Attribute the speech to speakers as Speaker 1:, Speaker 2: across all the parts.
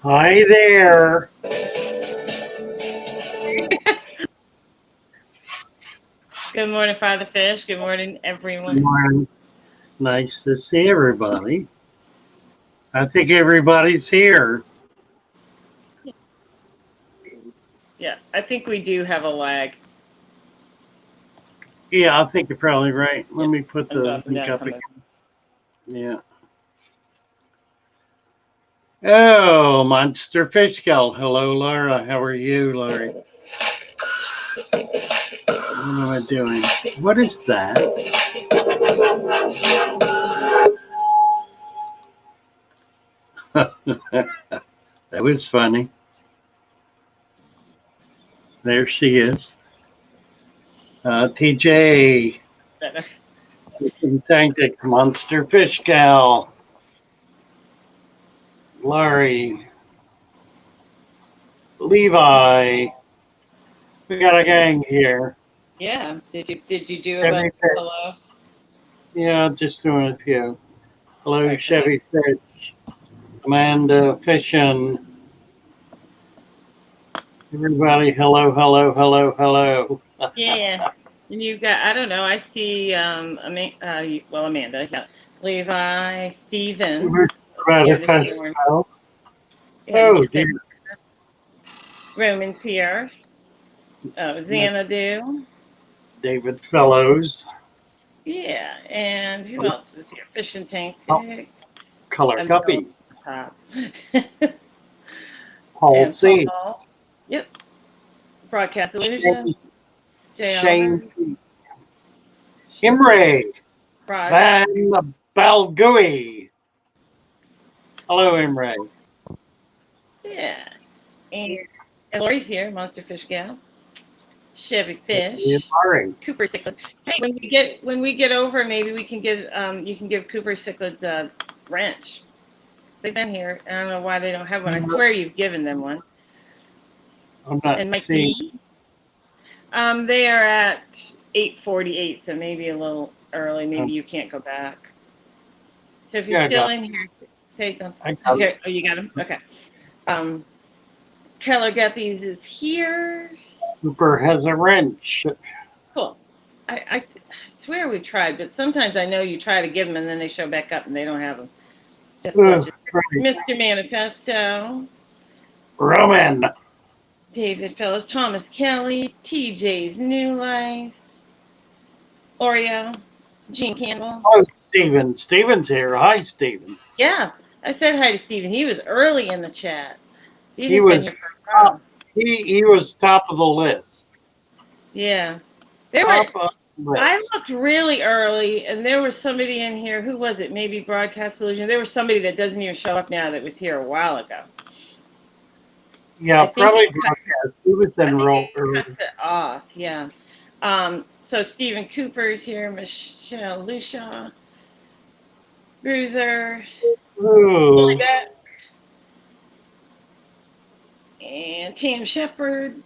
Speaker 1: Hi there.
Speaker 2: Good morning, Father Fish. Good morning, everyone.
Speaker 1: Good morning. Nice to see everybody. I think everybody's here.
Speaker 2: Yeah, I think we do have a lag.
Speaker 1: Yeah, I think you're probably right. Let me put
Speaker 2: I'm
Speaker 1: the
Speaker 2: up and
Speaker 1: link
Speaker 2: down
Speaker 1: up
Speaker 2: coming.
Speaker 1: again. Yeah. Oh, Monster Fish Gal. Hello, Laura. How are you, Laurie? What am I doing? What is that? That was funny. There she is. TJ.
Speaker 2: Better.
Speaker 1: Thank you, Monster Fish Gal. Laurie. Levi. We got a gang here.
Speaker 2: Yeah. Did you do a bunch of hellos?
Speaker 1: Yeah, just doing a few. Hello,
Speaker 2: Okay.
Speaker 1: Chevy Fish. Amanda Fishin. Everybody, hello, hello, hello, hello.
Speaker 2: Yeah. And you've got, I don't know, I see Amanda, yeah. Levi, Steven.
Speaker 1: About
Speaker 2: Here this morning.
Speaker 1: Yeah, oh, dear.
Speaker 2: Roman's here. Xanadu.
Speaker 1: David Fellows.
Speaker 2: Yeah. And who else is here? Fish and Tank Dick.
Speaker 1: Color Guppy.
Speaker 2: Paul
Speaker 1: C.
Speaker 2: Paul. Yep. Broadcast Illusion.
Speaker 1: Shane. Imre. Van Balgui. Hello, Imre.
Speaker 2: Yeah. And Lori's here, Monster Fish Gal. Chevy Fish. Cooper Cichlids. Hey, when we get over, maybe we can give you can give Cooper Cichlids a wrench. They've been here. I don't know why they don't have one. I swear you've given them one.
Speaker 1: I'm not
Speaker 2: and Mike
Speaker 1: seeing.
Speaker 2: D. They are at 8:48, so maybe a little early. Maybe you can't go back. So if you're still in here, say something. Okay. Oh, you got him? Okay. Keller Guppies is here.
Speaker 1: Cooper has a wrench.
Speaker 2: Cool. I swear we tried, but sometimes I know you try to give them and then they show back up and they don't have them. Just Mr. Manifesto.
Speaker 1: Roman.
Speaker 2: David Fellows, Thomas Kelly, TJ's New Life. Oreo. Gene Campbell.
Speaker 1: Oh, Steven. Steven's here. Hi, Steven.
Speaker 2: Yeah. I said hi to Steven. He was early in the chat.
Speaker 1: He was he was top of the list.
Speaker 2: Yeah. I looked really early, and there was somebody in here. Who was it? Maybe Broadcast Solution. There was somebody that doesn't even show up now that was here a while ago.
Speaker 1: Yeah, probably Broadcast. He was enrolled early.
Speaker 2: Off, yeah. So Stephen Cooper is here. Michelle Lucia. Bruiser.
Speaker 1: Ooh.
Speaker 2: And Tam Shepard,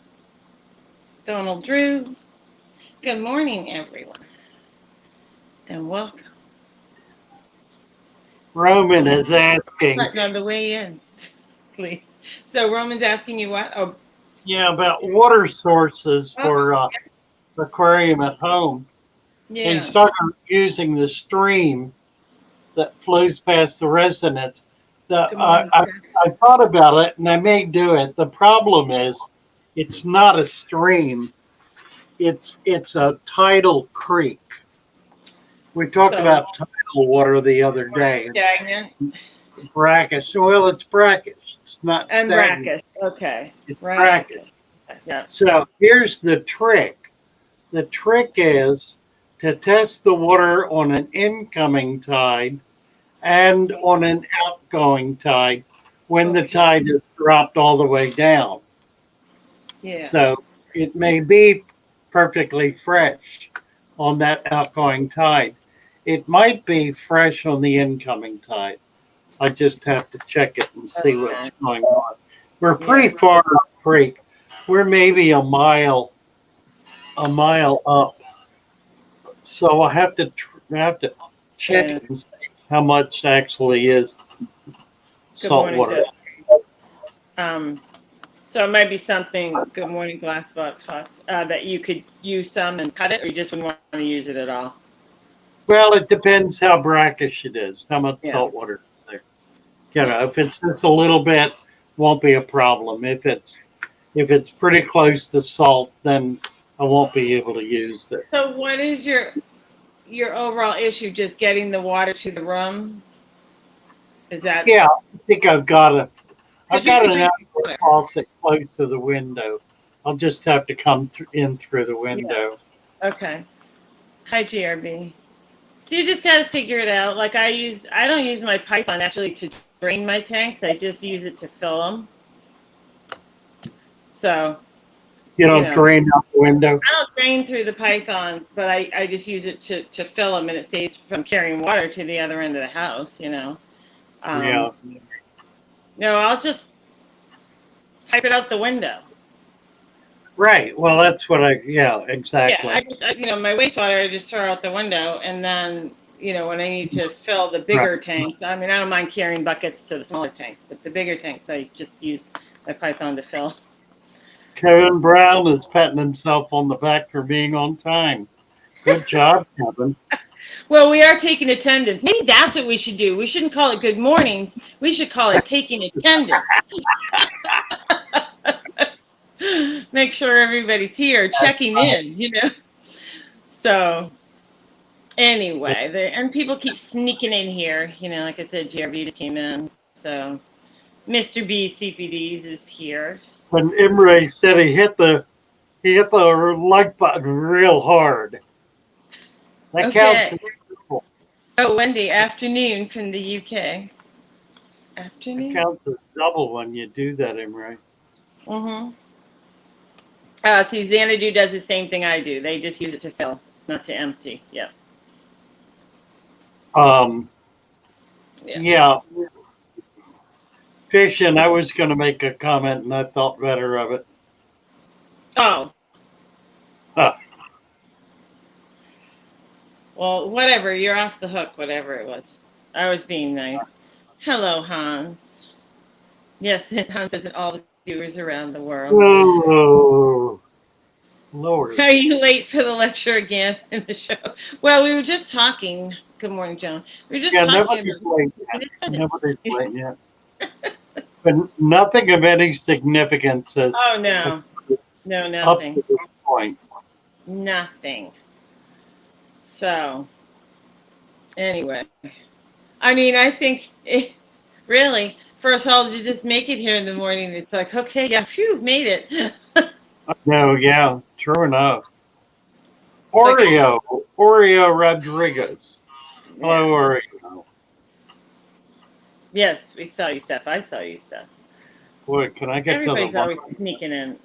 Speaker 2: Donald Drew. Good morning, everyone, and welcome.
Speaker 1: Roman is asking.
Speaker 2: On the way in, please. So Roman's asking you what? Oh,
Speaker 1: yeah, about water sources for aquarium at home.
Speaker 2: yeah.
Speaker 1: He started using the stream that flows past the residence. I thought about it, and I may do it. The problem is, it's not a stream; it's a tidal creek. We talked about tidal water the other day.
Speaker 2: Stagnant.
Speaker 1: Brackish. Well, it's brackish. It's not
Speaker 2: and
Speaker 1: stagnant.
Speaker 2: brackish. Okay.
Speaker 1: It's brackish.
Speaker 2: Yeah.
Speaker 1: So here's the trick. The trick is to test the water on an incoming tide and on an outgoing tide when the tide is dropped all the way down.
Speaker 2: Yeah.
Speaker 1: So it may be perfectly fresh on that outgoing tide. It might be fresh on the incoming tide. I just have to check it and see what's going on. We're pretty far up the creek. We're maybe a mile up. So I have to check it and see how much actually is salt water.
Speaker 2: So it might be something. Good morning, glass box thoughts. That you could use some and cut it, or you just wouldn't want to use it at all.
Speaker 1: Well, it depends how brackish it is, how much salt water is there. You know, if it's just a little bit, won't be a problem. If it's pretty close to salt, then I won't be able to use it.
Speaker 2: So what is your overall issue? Just getting the water to the room? Is that?
Speaker 1: Yeah, I think I've got an outdoor faucet close to the window. I'll just have to come in through the window.
Speaker 2: Yeah. Okay. Hi, GRB. So you just got to figure it out. Like I don't use my Python actually to drain my tanks. I just use it to fill them. So.
Speaker 1: You don't drain out the window?
Speaker 2: I don't drain through the Python, but I just use it to fill them, and it saves from carrying water to the other end of the house,
Speaker 1: Yeah.
Speaker 2: No, I'll just pipe it out the window.
Speaker 1: Right. Well, that's what exactly.
Speaker 2: Yeah, my wastewater, I just throw out the window, and then, when I need to fill the bigger tanks, I mean, I don't mind carrying buckets to the smaller tanks, but the bigger tanks, I just use my Python to fill.
Speaker 1: Kevin Brown is patting himself on the back for being on time. Good job, Kevin.
Speaker 2: Well, we are taking attendance. Maybe that's what we should do. We shouldn't call it good mornings. We should call it taking attendance. Make sure everybody's here, checking in, So, anyway, and people keep sneaking in here. Like I said, GRV just came in. So, Mr. B CPDs is here.
Speaker 1: When Imre said he hit the like button real hard. That counts.
Speaker 2: Oh, Wendy, afternoon from the UK. Afternoon.
Speaker 1: It counts as double when you do that, Imre.
Speaker 2: Mm-hmm. See, Xanadu does the same thing I do. They just use it to fill, not to empty. Yeah.
Speaker 1: Yeah. Fishing, I was going to make a comment, and I thought better of it.
Speaker 2: Oh. Well, whatever. You're off the hook, whatever it was. I was being nice. Hello, Hans. Yes, Hans says that all the viewers around the world.
Speaker 1: Oh, Lord.
Speaker 2: Are you late for the lecture again in the show? Well, we were just talking. Good morning, Joan. We were just talking
Speaker 1: nobody's late yet. Nobody's late yet. But nothing of any significance has.
Speaker 2: Oh, no. No, nothing.
Speaker 1: Up to this point.
Speaker 2: Nothing. So, anyway. I mean, I think, really, for us all to just make it here in the morning, it's like, okay, yeah, phew, made it.
Speaker 1: No, yeah, true enough. Oreo Rodriguez. Hello, Oreo.
Speaker 2: Yes, we saw you, Steph. I saw you, Steph.
Speaker 1: Boy, can I get
Speaker 2: Everybody's always sneaking in.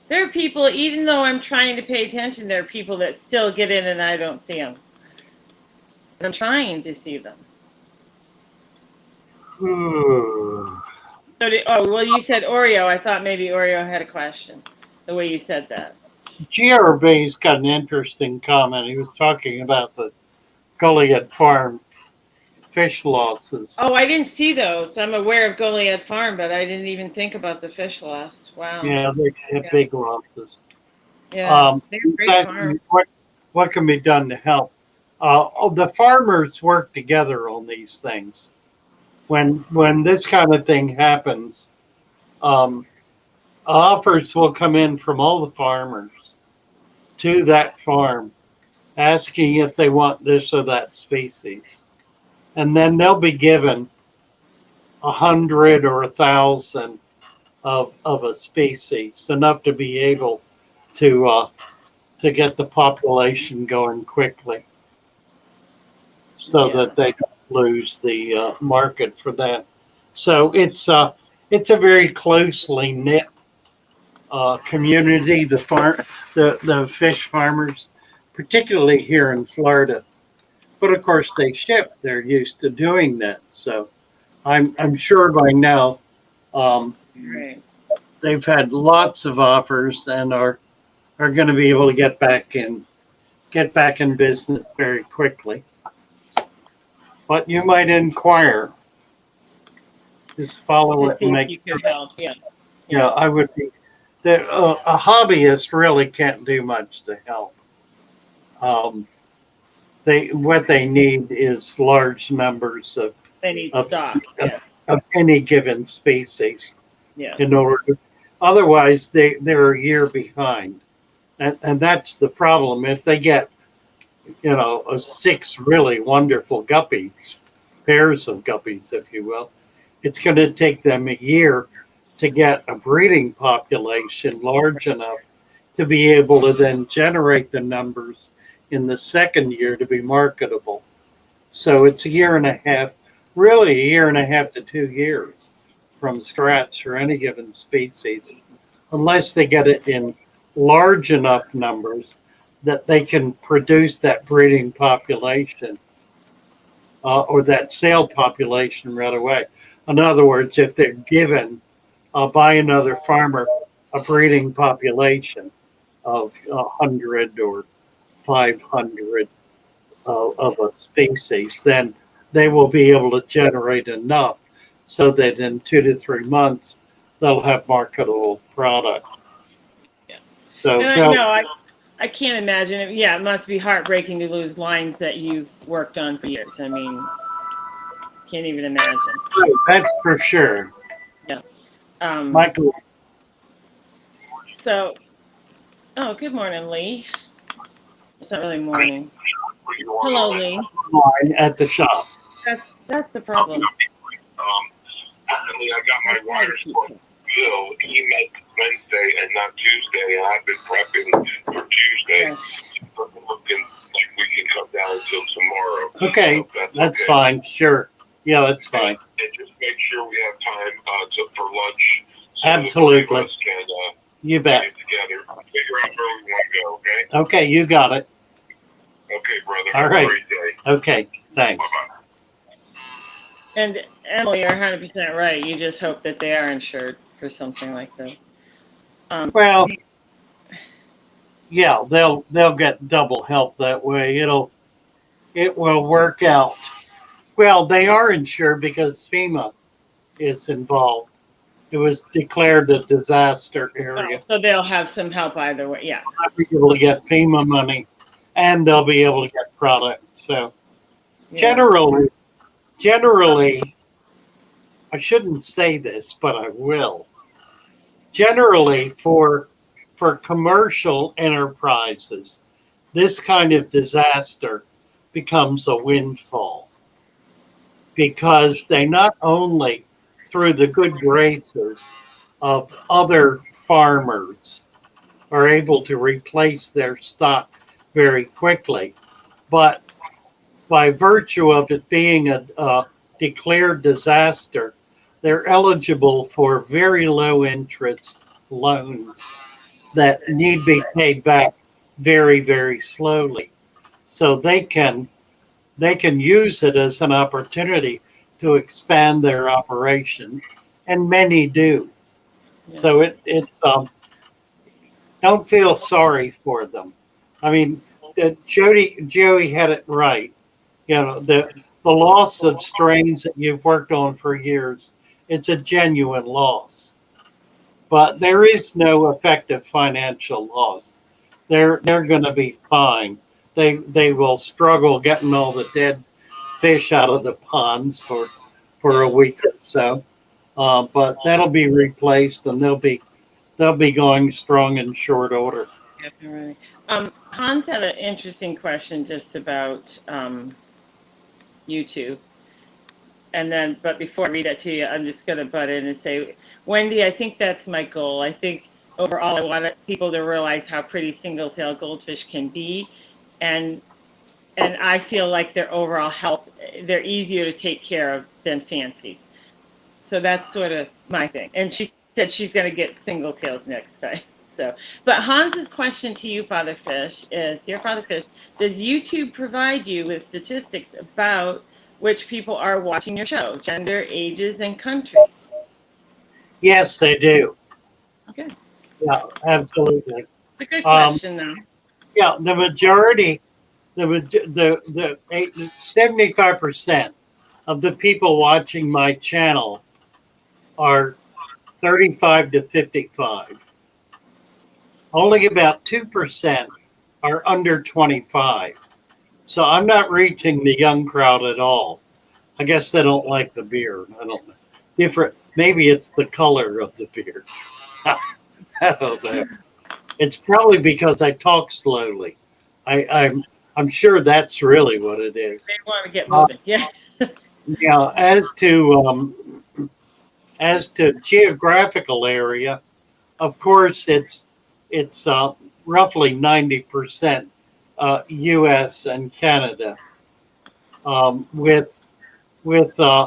Speaker 2: There are people, even though I'm trying to pay attention, there are people that still get in and I don't see them. I'm trying to see them. So well, you said Oreo. I thought maybe Oreo had a question. The way you said that.
Speaker 1: GRB's got an interesting comment. He was talking about the Goliad Farm fish losses.
Speaker 2: Oh, I didn't see those. I'm aware of Goliad Farm, but I didn't even think about the fish loss. Wow.
Speaker 1: Yeah, they have big losses.
Speaker 2: Yeah, they're great farm.
Speaker 1: What can be done to help? The farmers work together on these things. When this kind of thing happens, offers will come in from all the farmers to that farm, asking if they want this or that species, and then they'll be given 100 or 1,000 of a species, enough to be able to get the population going quickly, so that they don't lose the market for that. So it's a very closely knit community. The fish farmers, particularly here in Florida, but of course they ship. They're used to doing that. So I'm sure by now they've had lots of offers and are going to be able to get back in business very quickly. But you might inquire. Just follow it and make
Speaker 2: you could help.
Speaker 1: Yeah, I would be. A hobbyist really can't do much to help. What they need is large numbers of
Speaker 2: stock
Speaker 1: of any given species.
Speaker 2: Yeah.
Speaker 1: In order to, otherwise they're a year behind, and that's the problem. If they get 6 really wonderful guppies, pairs of guppies, if you will, it's going to take them a year to get a breeding population large enough to be able to then generate the numbers in the second year to be marketable. So it's a year and a half, really a year and a half to 2 years from scratch for any given species, unless they get it in large enough numbers that they can produce that breeding population or that sale population right away. In other words, if they're given by another farmer a breeding population of 100 or 500 of a species, then they will be able to generate enough so that in 2 to 3 months they'll have marketable product.
Speaker 2: Yeah.
Speaker 1: So
Speaker 2: I can't imagine it. Yeah, it must be heartbreaking to lose lines that you've worked on for years. I mean, can't even imagine.
Speaker 1: That's for sure.
Speaker 2: Yeah.
Speaker 1: Michael.
Speaker 2: So, good morning, Lee. It's not really morning. Hello, Lee.
Speaker 1: At the shop.
Speaker 2: That's the problem.
Speaker 3: Recently, I got my wires for Bill. He meant Wednesday and not Tuesday, and I've been prepping for Tuesday. Looking like we can come down until tomorrow.
Speaker 1: Okay, so that's fine. Sure. Yeah, that's fine.
Speaker 3: And just make sure we have time for lunch. So
Speaker 1: absolutely.
Speaker 3: Can,
Speaker 1: you bet.
Speaker 3: Get together. Figure out where we want to go, okay?
Speaker 1: Okay, you got it.
Speaker 3: Okay, brother.
Speaker 1: All right.
Speaker 3: Have a great day.
Speaker 1: Okay, thanks.
Speaker 3: Bye-bye.
Speaker 2: And Emily, you're 100% right. You just hope that they are insured for something like this.
Speaker 1: Well, yeah, they'll get double help that way. It will work out. Well, they are insured because FEMA is involved. It was declared a disaster area.
Speaker 2: So they'll have some help either way. Yeah.
Speaker 1: They'll be able to get FEMA money, and they'll be able to get product. So generally, I shouldn't say this, but I will. Generally, for commercial enterprises, this kind of disaster becomes a windfall, because they not only, through the good graces of other farmers, are able to replace their stock very quickly, but by virtue of it being a declared disaster, they're eligible for very low interest loans that need be paid back very, very slowly. So they can use it as an opportunity to expand their operation, and many do.
Speaker 2: Yeah.
Speaker 1: So it's don't feel sorry for them. I mean, Joey had it right. You know, the loss of strains that you've worked on for years, it's a genuine loss. But there is no effective financial loss. They're going to be fine. They will struggle getting all the dead fish out of the ponds for a week or so, but that'll be replaced, and they'll be going strong in short order.
Speaker 2: Right. Hans had an interesting question just about YouTube. And then, but before I read that to you, I'm just going to butt in and say, Wendy, I think that's my goal. I think overall, I want people to realize how pretty single-tailed goldfish can be, and I feel like their overall health, they're easier to take care of than fancies. So that's sort of my thing. And she said she's going to get single tails next time. So, but Hans's question to you, Father Fish, is, dear Father Fish, does YouTube provide you with statistics about which people are watching your show, gender, ages, and countries?
Speaker 1: Yes, they do.
Speaker 2: Okay.
Speaker 1: Yeah, absolutely.
Speaker 2: It's a good question, though.
Speaker 1: Yeah, the majority, the 75% of the people watching my channel are 35 to 55. Only about 2% are under 25. So I'm not reaching the young crowd at all. I guess they don't like the beer. I don't know. Different. Maybe it's the color of the beer. I don't know. It's probably because I talk slowly. I'm sure that's really what it is.
Speaker 2: They want to get moving. Yeah.
Speaker 1: Yeah. As to geographical area, of course, it's roughly 90% U.S. and Canada, with 3 or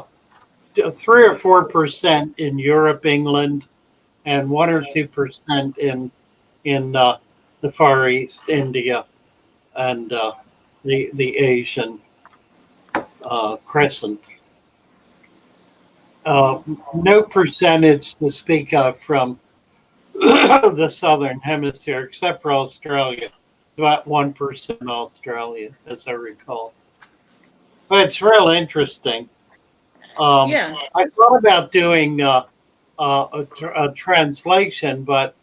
Speaker 1: 4% in Europe, England, and 1 or 2% in the Far East, India, and the Asian crescent. No percentage to speak of from the southern hemisphere, except for Australia. About 1% in Australia, as I recall. But it's real interesting.
Speaker 2: Yeah.
Speaker 1: I thought about doing a translation, but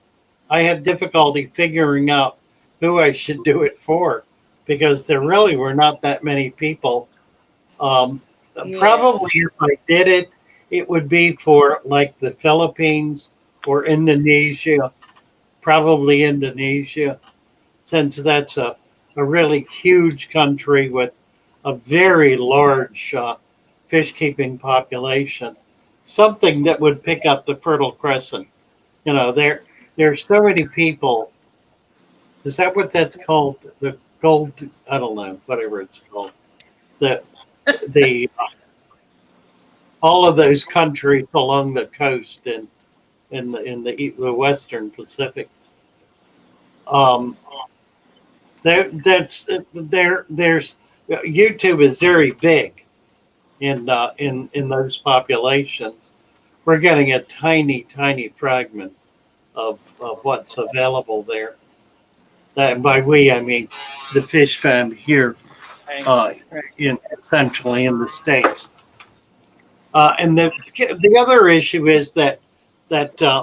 Speaker 1: I had difficulty figuring out who I should do it for, because there really were not that many people. Probably if I did it, it would be for like the Philippines or Indonesia, probably Indonesia, since that's a really huge country with a very large fish keeping population. Something that would pick up the Fertile Crescent. You know, there's so many people. Is that what that's called? The gold? I don't know. Whatever it's called. The all of those countries along the coast in the Western Pacific. Um, there's YouTube is very big in those populations. We're getting a tiny fragment of what's available there. And by we, I mean the fish fam here, essentially in the States. And the other issue is that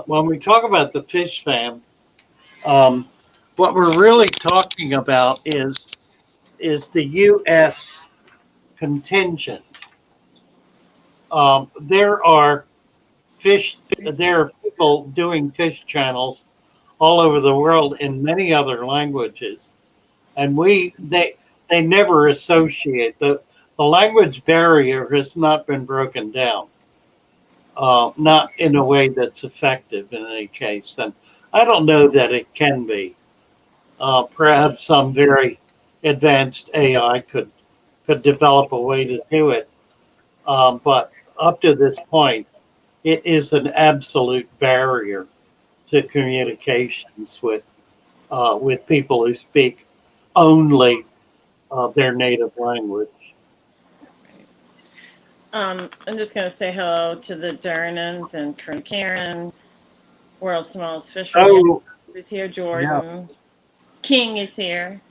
Speaker 1: when we talk about the fish fam, what we're really talking about is the U.S. contingent. There are people doing fish channels all over the world in many other languages, and they never associate the language barrier has not been broken down, not in a way that's effective in any case, and I don't know that it can be. Perhaps some very advanced AI could develop a way to do it, but up to this point, it is an absolute barrier to communications with people who speak only their native language.
Speaker 2: I'm just going to say hello to the Durnans and Karen. World's Smallest Fisherman is here. Jordan. Yeah. King is here.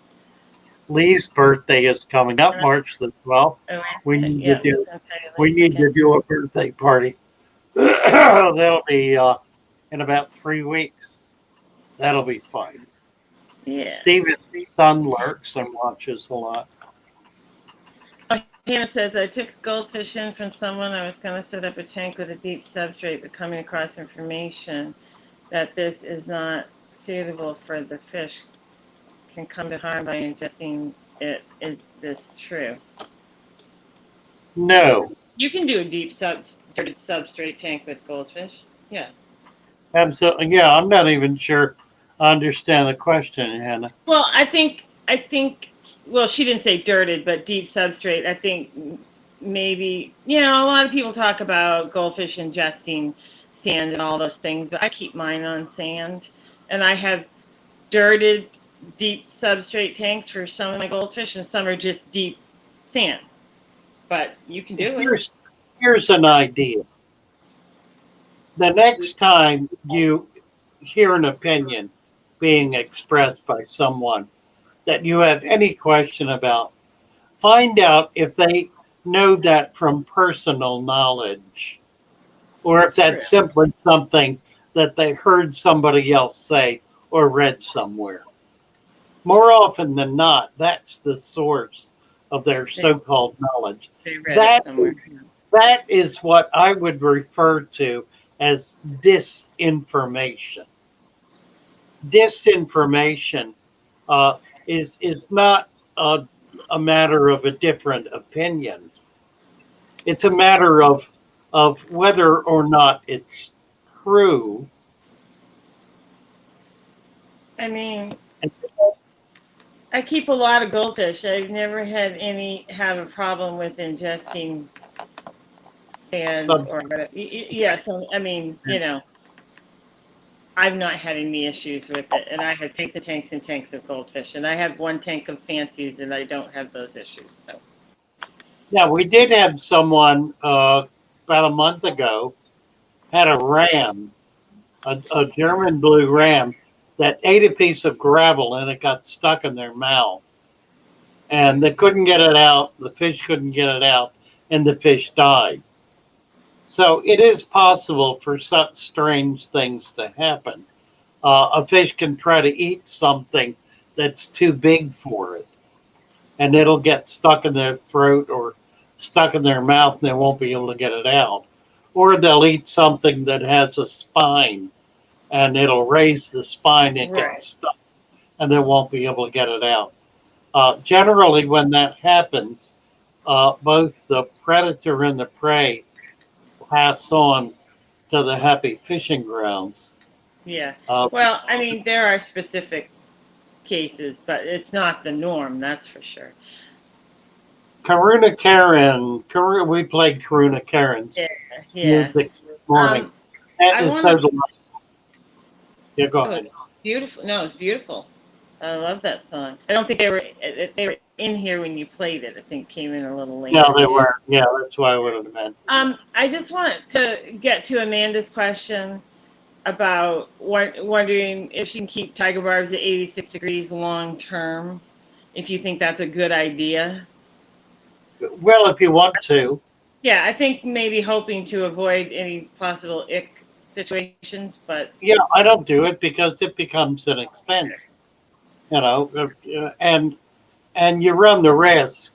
Speaker 1: Lee's birthday is coming up March the 12th. We need to do a birthday party. That'll be in about 3 weeks. That'll be fun.
Speaker 2: Yeah.
Speaker 1: Steven's son lurks and watches a lot.
Speaker 2: Hannah says, I took goldfish in from someone. I was going to set up a tank with a deep substrate, but coming across information that this is not suitable for the fish can come to harm by ingesting it. Is this true?
Speaker 1: No.
Speaker 2: You can do a deep substrate tank with goldfish. Yeah.
Speaker 1: Absolutely. Yeah, I'm not even sure I understand the question, Hannah.
Speaker 2: Well, I think, well, she didn't say dirted, but deep substrate. I think maybe, a lot of people talk about goldfish ingesting sand and all those things, but I keep mine on sand. And I have dirted deep substrate tanks for some of my goldfish, and some are just deep sand. But you can do it.
Speaker 1: Here's an idea. The next time you hear an opinion being expressed by someone that you have any question about, find out if they know that from personal knowledge, or if that's simply something that they heard somebody else say or read somewhere. More often than not, that's the source of their so-called knowledge. That is what I would refer to as disinformation. Disinformation is not a matter of a different opinion. It's a matter of whether or not it's true.
Speaker 2: I mean, I keep a lot of goldfish. I've never had have a problem with ingesting sand or whatever. Yeah, so I mean, I've not had any issues with it, and I have tanks and tanks and tanks of goldfish, and I have one tank of fancies, and I don't have those issues. So,
Speaker 1: yeah, we did have someone about a month ago had a ram, a German blue ram, that ate a piece of gravel and it got stuck in their mouth, and they couldn't get it out. The fish couldn't get it out, and the fish died. So it is possible for such strange things to happen. A fish can try to eat something that's too big for it, and it'll get stuck in their throat or stuck in their mouth, and they won't be able to get it out. Or they'll eat something that has a spine, and it'll raise the spine and get stuck, and they won't be able to get it out. Generally, when that happens, both the predator and the prey pass on to the happy fishing grounds.
Speaker 2: Yeah. Well, I mean, there are specific cases, but it's not the norm, that's for sure.
Speaker 1: Karuna Karen, we played Karuna Karen's music this morning. Yeah, go ahead.
Speaker 2: Beautiful. No, it's beautiful. I love that song. I don't think they were in here when you played it. I think came in a little late.
Speaker 1: No, they weren't. Yeah, that's why I would have meant.
Speaker 2: I just want to get to Amanda's question about wondering if she can keep tiger barbs at 86 degrees long term, if you think that's a good idea.
Speaker 1: Well, if you want to.
Speaker 2: Yeah, I think maybe hoping to avoid any possible ick situations, but
Speaker 1: yeah, I don't do it because it becomes an expense, and you run the risk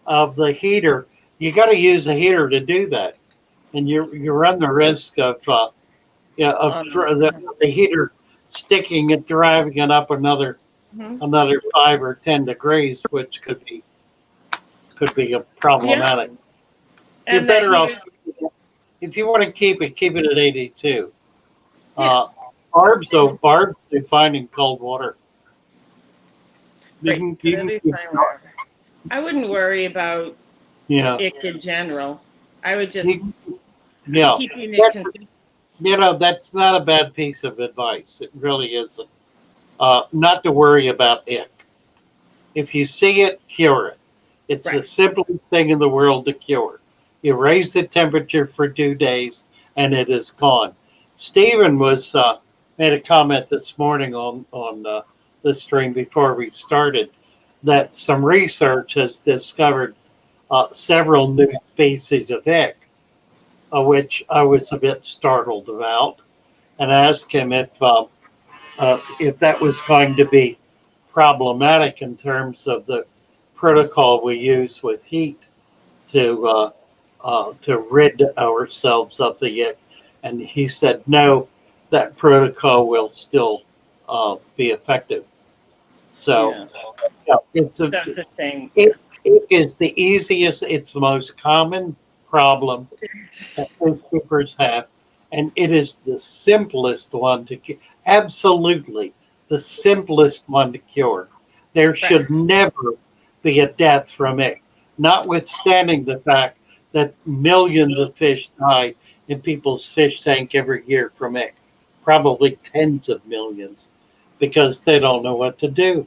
Speaker 1: of the heater. You got to use a heater to do that, and you run the risk of the heater sticking it, driving it up another 5 or 10 degrees, which could be problematic. Yeah. You're better off if you want to keep it at 82. Yeah. Barbs do fine in cold water.
Speaker 2: I wouldn't worry about it in general. I would just keeping it consistent.
Speaker 1: That's not a bad piece of advice. It really isn't. Not to worry about it. If you see it, cure it. It's the simplest thing in the world to cure. You raise the temperature for 2 days, and it is gone. Stephen was made a comment this morning on the stream before we started that some research has discovered several new species of ick, which I was a bit startled about, and asked him if that was going to be problematic in terms of the protocol we use with heat to rid ourselves of the ick. And he said, no, that protocol will still be effective. So it's
Speaker 2: That's the thing.
Speaker 1: It is the easiest, it's the most common problem that fish keepers have. And it is the simplest one to cure. Absolutely the simplest one to cure. There should never be a death from it, notwithstanding the fact that millions of fish die in people's fish tank every year from it, probably tens of millions, because they don't know what to do.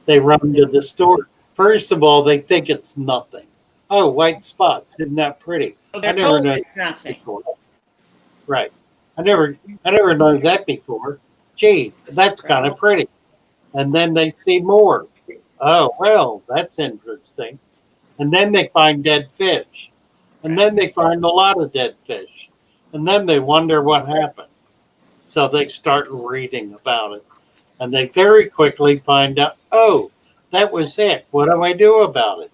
Speaker 1: They run to the store. First of all, they think it's nothing. Oh, white spots, isn't that pretty?
Speaker 2: I never know nothing.
Speaker 1: Before. Right. I never known that before. Gee, that's kind of pretty. And then they see more. Oh, well, that's interesting. And then they find dead fish. And then they find a lot of dead fish. And then they wonder what happened. So they start reading about it. And they very quickly find out, oh, that was it. What do I do about it?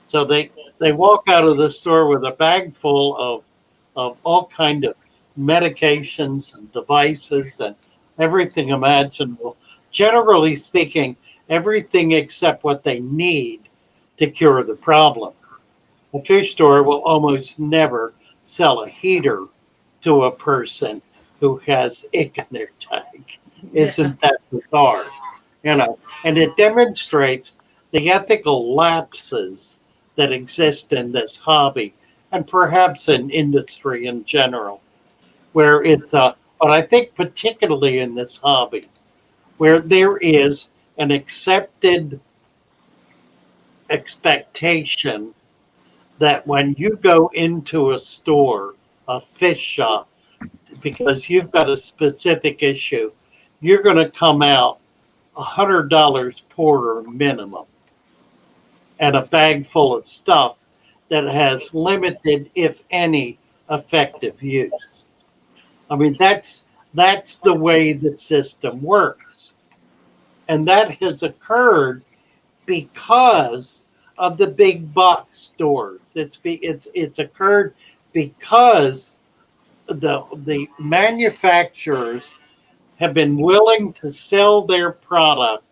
Speaker 1: So they walk out of the store with a bag full of all kind of medications and devices and everything imaginable. Generally speaking, everything except what they need to cure the problem. A fish store will almost never sell a heater to a person who has ick in their tank. Isn't that bizarre? And it demonstrates the ethical lapses that exist in this hobby and perhaps in industry in general, where but I think particularly in this hobby, where there is an accepted expectation that when you go into a store, a fish shop, because you've got a specific issue, you're going to come out $100 poorer minimum and a bag full of stuff that has limited, if any, effective use. I mean, that's the way the system works. And that has occurred because of the big box stores. It's occurred because the manufacturers have been willing to sell their product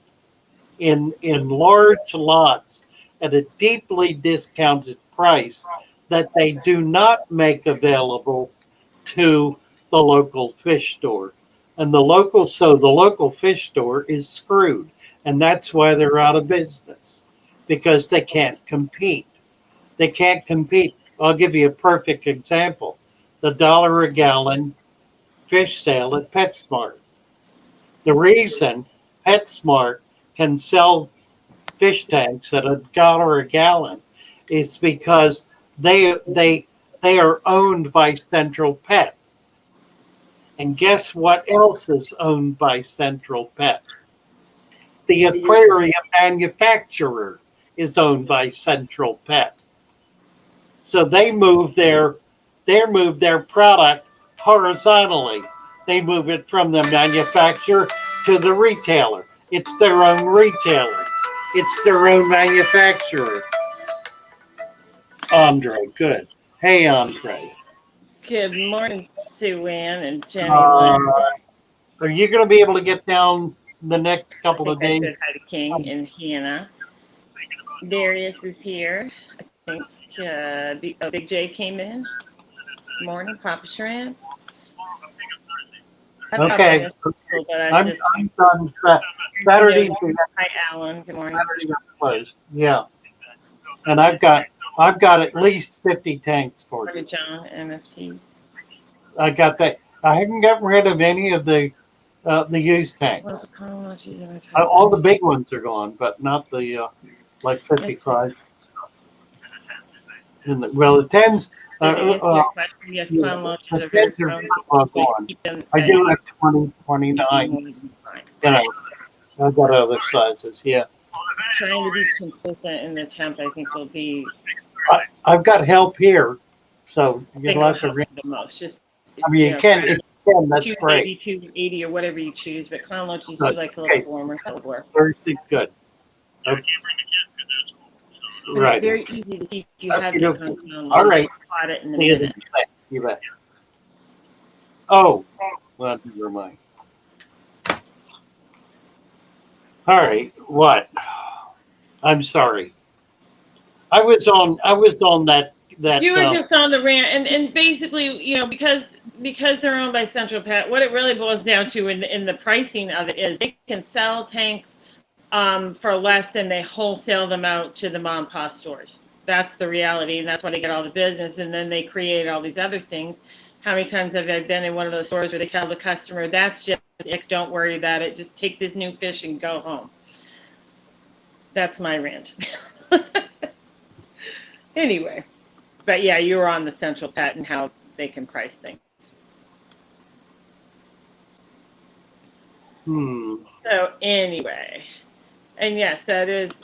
Speaker 1: in large lots at a deeply discounted price that they do not make available to the local fish store. And the local fish store is screwed. And that's why they're out of business, because they can't compete. They can't compete. I'll give you a perfect example. The $1 a gallon fish sale at PetSmart. The reason PetSmart can sell fish tanks at $1 a gallon is because they are owned by Central Pet. And guess what else is owned by Central Pet? The aquarium manufacturer is owned by Central Pet. So they move their product horizontally. They move it from the manufacturer to the retailer. It's their own retailer. It's their own manufacturer. Andre, good. Hey, Andre.
Speaker 2: Good morning, Sue Ann and Jenny.
Speaker 1: Are you going to be able to get down the next couple of days?
Speaker 2: I said hi to King and Hannah. Darius is here. I think Big J came in. Morning, Papa Shrimp.
Speaker 1: Okay. I'm done. Saturday.
Speaker 2: Hi, Alan. Good morning.
Speaker 1: Saturday got closed. Yeah. And I've got at least 50 tanks for you.
Speaker 2: John, MFT.
Speaker 1: I got that. I haven't gotten rid of any of the used tanks. All the big ones are gone, but not the like 55. Well, it tends.
Speaker 2: To answer your question, yes,
Speaker 1: Yeah,
Speaker 2: clown loaches
Speaker 1: the
Speaker 2: are very
Speaker 1: tends are
Speaker 2: prone
Speaker 1: well
Speaker 2: to
Speaker 1: gone.
Speaker 2: keep them
Speaker 1: I
Speaker 2: at
Speaker 1: do have 20,
Speaker 2: more
Speaker 1: 29s.
Speaker 2: than fine.
Speaker 1: You know, I've got other sizes. Yeah,
Speaker 2: Trying to be consistent in the temp, I think, will be
Speaker 1: I've got help here, so
Speaker 2: I
Speaker 1: you'll
Speaker 2: think it'll
Speaker 1: have to.
Speaker 2: help you the most. Just
Speaker 1: I mean,
Speaker 2: you
Speaker 1: you
Speaker 2: know,
Speaker 1: can. If you can, that's
Speaker 2: choose
Speaker 1: great.
Speaker 2: 82, 80 or whatever you choose, but clown loaches do
Speaker 1: Good.
Speaker 2: like a little
Speaker 1: Okay,
Speaker 2: warmer color.
Speaker 1: Thursday's good. Okay.
Speaker 2: And it's
Speaker 1: Right.
Speaker 2: very easy to see if you have
Speaker 1: Okay,
Speaker 2: the
Speaker 1: okay.
Speaker 2: clown
Speaker 1: All
Speaker 2: loaches.
Speaker 1: right.
Speaker 2: Spot it in a
Speaker 1: See you
Speaker 2: minute.
Speaker 1: then. You bet. Oh, well, never mind. All right. What? I'm sorry. I was on that
Speaker 2: You were just on the rant, and basically, you know, because they're owned by Central Pet, what it really boils down to in the pricing of it is they can sell tanks for less than they wholesale them out to the mom and pop stores. That's the reality, and that's why they get all the business. And then they create all these other things. How many times have I been in one of those stores where they tell the customer, "That's just ick, don't worry about it. Just take this new fish and go home." That's my rant. Anyway, but yeah, you were on the Central Pet and how they can price things. So anyway, and yes, that is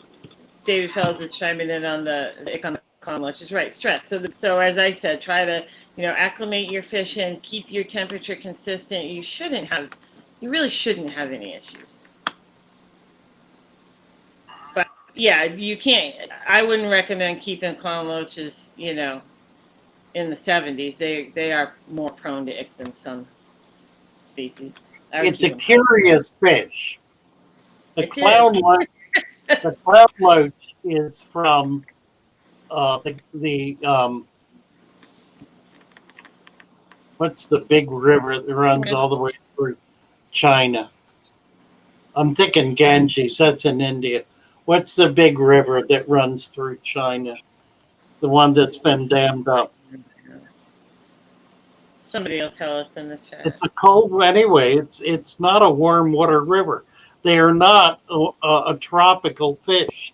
Speaker 2: David Fells is chiming in on the ick on the clown loach is right. Stress. So as I said, try to acclimate your fish and keep your temperature consistent. You really shouldn't have any issues. But yeah, you can't. I wouldn't recommend keeping clown loaches, in the 70s. They are more prone to ick than some species.
Speaker 1: It's a curious fish. The
Speaker 2: It
Speaker 1: clown
Speaker 2: is.
Speaker 1: the clown loach is from the what's the big river that runs all the way through China? I'm thinking Ganges. That's in India. What's the big river that runs through China? The one that's been dammed up.
Speaker 2: Somebody will tell us in the chat.
Speaker 1: It's a cold anyway. It's not a warm water river. They are not a tropical fish.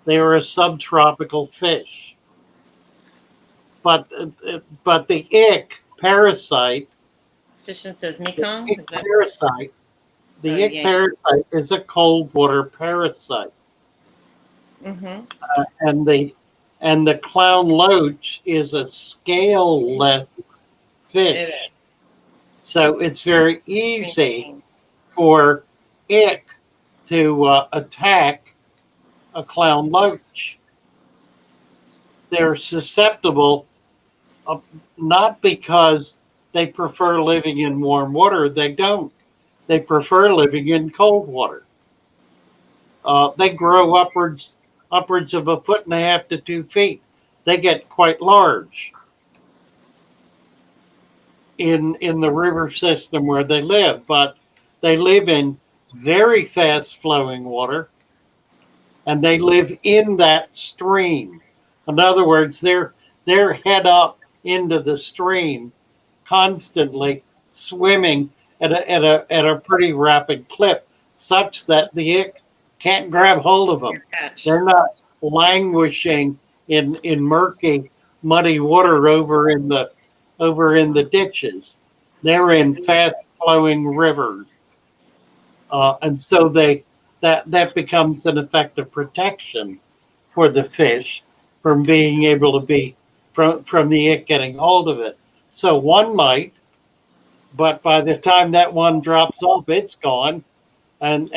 Speaker 1: They are a subtropical fish. But the ick parasite.
Speaker 2: Fishin says Mekong.
Speaker 1: The ick parasite is a cold water parasite.
Speaker 2: Mm-hmm.
Speaker 1: And the clown loach is a scaleless fish. So it's very easy for ick to attack a clown loach. They're susceptible, not because they prefer living in warm water. They don't. They prefer living in cold water. They grow upwards of 1.5 to 2 feet. They get quite large in the river system where they live, but they live in very fast flowing water, and they live in that stream. In other words, they're head up into the stream, constantly swimming at a pretty rapid clip, such that the ick can't grab hold of them. They're not languishing in murky, muddy water over in the ditches. They're in fast flowing rivers, and so that becomes an effective protection for the fish from being able to be from the ick getting hold of it. So one might, but by the time that one drops off, it's gone, and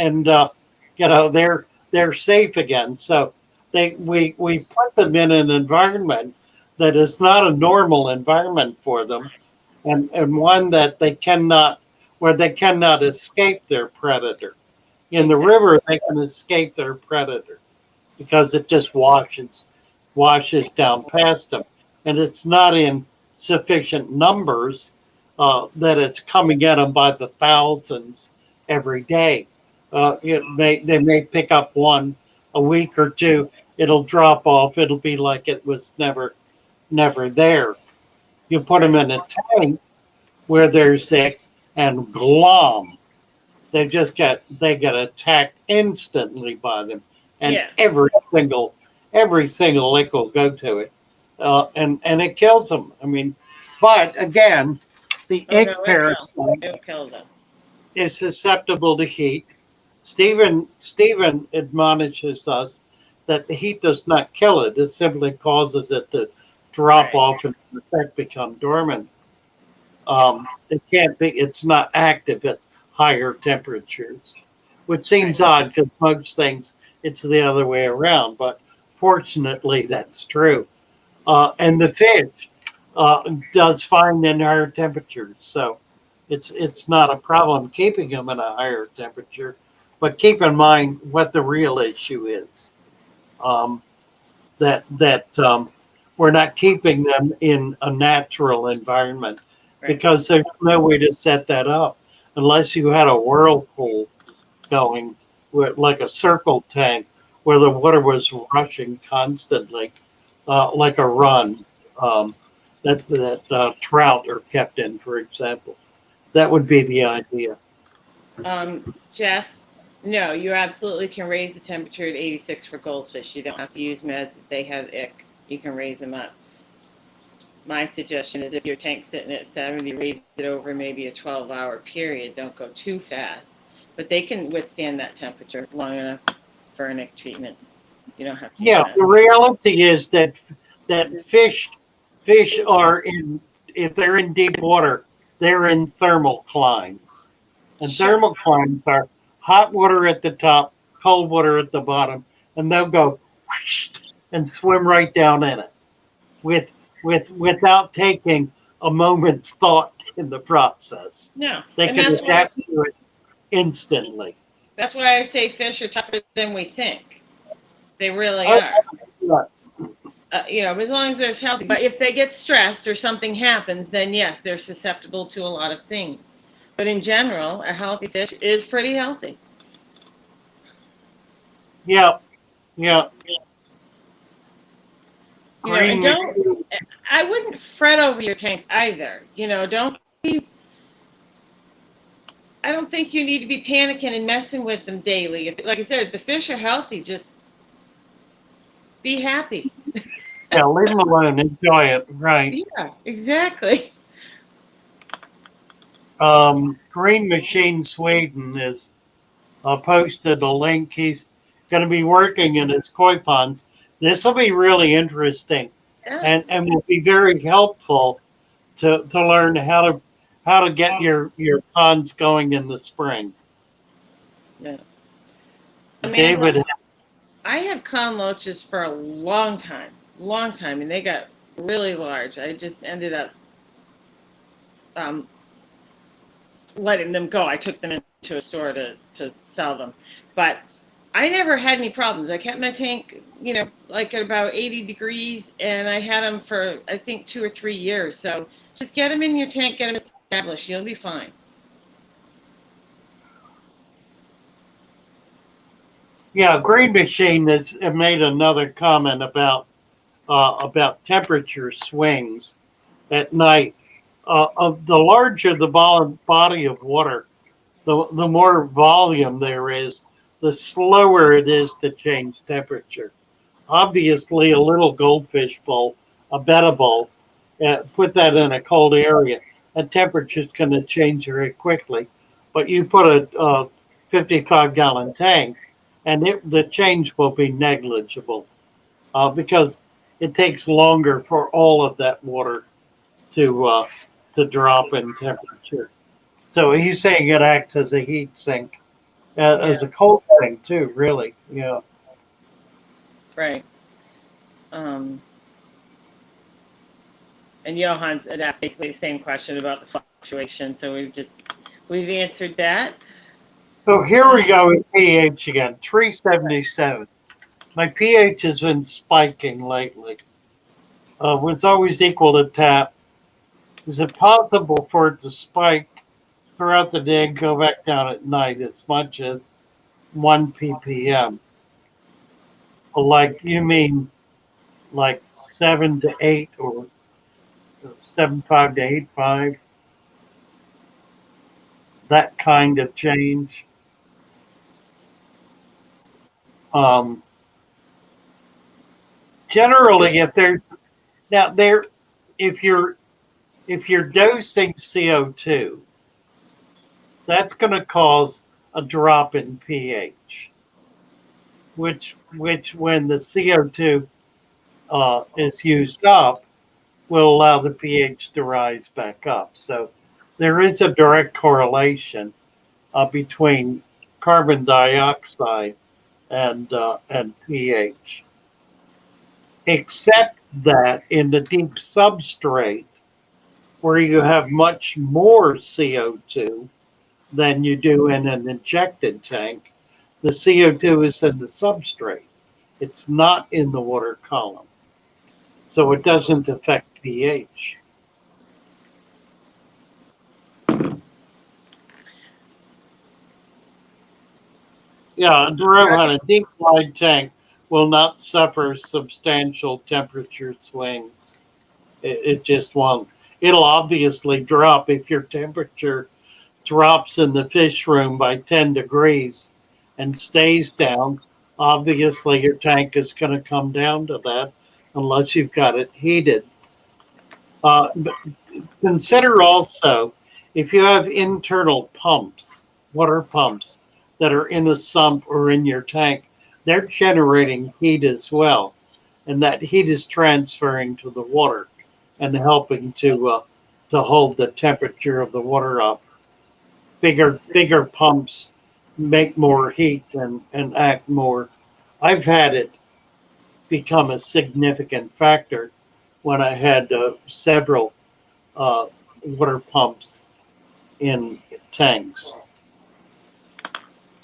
Speaker 1: they're safe again. So we put them in an environment that is not a normal environment for them, and one that they cannot escape their predator. In the river, they can escape their predator because it just washes down past them, and it's not in sufficient numbers that it's coming at them by the thousands every day. They may pick up one a week or two. It'll drop off. It'll be like it was never there. You put them in a tank where they're sick and glom. They get attacked instantly by them, and every single lick will go to it. and it kills them. I mean, but again, the
Speaker 2: Oh
Speaker 1: egg
Speaker 2: no,
Speaker 1: parasite
Speaker 2: it'll kill them.
Speaker 1: is susceptible to heat. Stephen admonishes us that the heat does not kill it; it simply causes it to drop
Speaker 2: Right.
Speaker 1: off and in effect become dormant. It can't be. It's not active at higher temperatures, which seems
Speaker 2: Right.
Speaker 1: odd because most things it's the other way around. But fortunately, that's true. And the fish does fine in higher temperatures, so it's not a problem keeping them in a higher temperature. But keep in mind what the real issue is. Um, that we're not keeping them in a natural environment
Speaker 2: Right.
Speaker 1: because there's no way to set that up unless you had a whirlpool going with like a circle tank where the water was rushing constantly, like a run that trout are kept in, for example. That would be the idea.
Speaker 2: Jeff, no, you absolutely can raise the temperature at 86 for goldfish. You don't have to use meds if they have ick. You can raise them up. My suggestion is if your tank's sitting at 70, raise it over maybe a 12-hour period. Don't go too fast. But they can withstand that temperature long enough for a ick treatment. You don't have to use
Speaker 1: Yeah,
Speaker 2: meds.
Speaker 1: the reality is that fish are in if they're in deep water, they're in thermal climes. And
Speaker 2: Sure.
Speaker 1: thermal climes are hot water at the top, cold water at the bottom, and they'll go whoosh and swim right down in it with without taking a moment's thought in the process.
Speaker 2: No.
Speaker 1: They
Speaker 2: And
Speaker 1: can
Speaker 2: that's why
Speaker 1: adapt to it instantly.
Speaker 2: I say fish are tougher than we think. They really
Speaker 1: Oh,
Speaker 2: are.
Speaker 1: yeah.
Speaker 2: As long as they're healthy. But if they get stressed or something happens, then yes, they're susceptible to a lot of things. But in general, a healthy fish is pretty healthy.
Speaker 1: Yeah, yeah.
Speaker 2: And
Speaker 1: Green.
Speaker 2: don't, I wouldn't fret over your tanks either. Don't be, I don't think you need to be panicking and messing with them daily. Like I said, if the fish are healthy, just be happy.
Speaker 1: Yeah, leave them alone. Enjoy it. Right.
Speaker 2: Yeah, exactly.
Speaker 1: Green Machine Sweden is posted a link. He's going to be working in his koi ponds. This will be really interesting,
Speaker 2: Yeah,
Speaker 1: and will be very helpful to learn how to get your ponds going in the spring.
Speaker 2: yeah. Amanda,
Speaker 1: David,
Speaker 2: I have con loaches for a long time, and they got really large. I just ended up um, letting them go. I took them into a store to sell them, but I never had any problems. I kept my tank, like at about 80 degrees, and I had them for I think 2 or 3 years. So just get them in your tank, get them established. You'll be fine.
Speaker 1: yeah, Green Machine has made another comment about temperature swings at night. Of the larger the body of water, the more volume there is, the slower it is to change temperature. Obviously, a little goldfish bowl, a betta bowl, put that in a cold area, and temperature's going to change very quickly. But you put a 55-gallon tank, and the change will be negligible because it takes longer for all of that water to drop in temperature. So he's saying it acts as a heat sink,
Speaker 2: Yeah,
Speaker 1: as a cold thing too. Really, yeah.
Speaker 2: right. Um, and Johan had asked basically the same question about the fluctuation, so we've answered that.
Speaker 1: So here we go with pH again. 377. My pH has been spiking lately. Was always equal to tap. Is it possible for it to spike throughout the day and go back down at night as much as 1 ppm? Like you mean like 7 to 8 or 7.5 to 8.5? That kind of change. Um, Generally, if there's Now, if you're dosing CO2, that's going to cause a drop in pH, which when the CO2 is used up, will allow the pH to rise back up. So there is a direct correlation between carbon dioxide and pH, except that in the deep substrate, where you have much more CO2 than you do in an injected tank, the CO2 is in the substrate. It's not in the water column. So it doesn't affect pH. Yeah, Rohan, a deep wide tank will not suffer substantial temperature swings. It just won't. It'll obviously drop if your temperature drops in the fish room by 10 degrees and stays down. Obviously, your tank is going to come down to that unless you've got it heated. But consider also if you have internal pumps, water pumps that are in a sump or in your tank, they're generating heat as well. And that heat is transferring to the water and helping to hold the temperature of the water up. Bigger pumps make more heat and act more. I've had it become a significant factor when I had several water pumps in tanks.